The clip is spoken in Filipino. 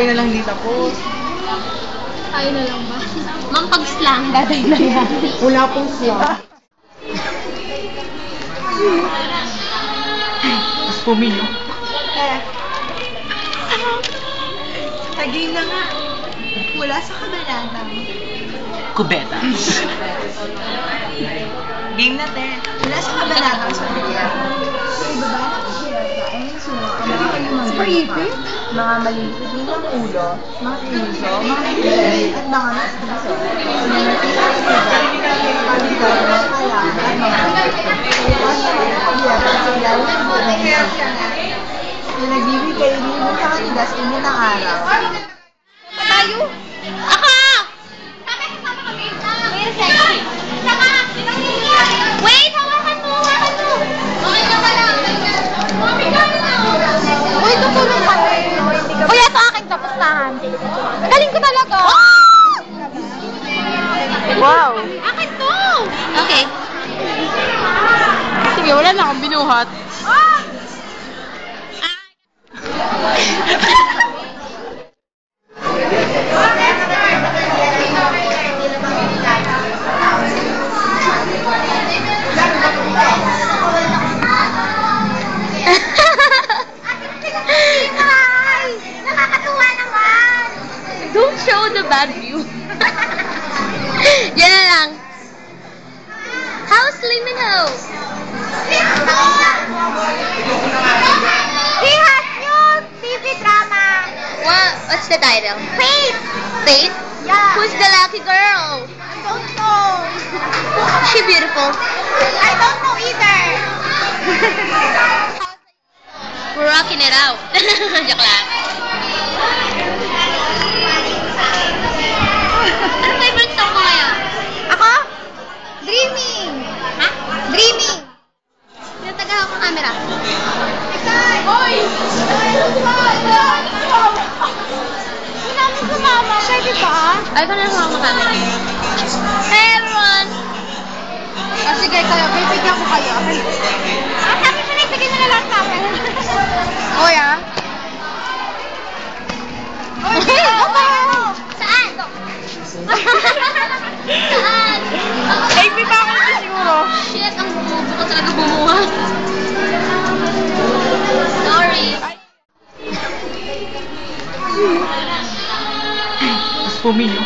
tayo na lang hindi tapos. Tayo na lang ba? Ma'am, pag slang, daday na yan. Wala pong siya. Mas pumilo. Tagay na nga. Mula sa kabalatang. Kubeta. Game na, te. Mula sa kabalatang sa Biblia. Spaghetti? Mga maliliit ng ulo, mga puso, mga pilay, at mga nastiso. Mga na nagbibigay din mo sa kanigas inyo ng araw. Tayo! Ako! Wait! Hawakan mo! Hawakan mo! Okay na pala! Uy, tutulong kami! Uy, ito aking tapustahan. Galing ko talaga! Wow! Akin to! Okay. Sige, wala na akong binuhat. Nakakatuwa naman! Don't show the bad view. Yan na lang. How's Limino? He has new TV drama. What's the title? Faith. Faith? Yeah. Who's the lucky girl? I don't know. Is she beautiful? I don't know either. We're rocking it out. Joke lang. Ano favorite song mo ngayon? Ako? Dreaming. Ha? Dreaming. Pinataga ako ng camera. Hoy! Sinabi ko mama. Siya, di ba? Ay, ko na lang ako ng camera. Hey, everyone! Sige, kayo. Bibigyan ko kayo. Sabi ko na, sige na lang sa akin. Hoy, ah. Hoy, saan? Saan? Baby pa ako na siguro. Shit, ang bubo ko talaga bumuhat. Sorry. Mas pumilo.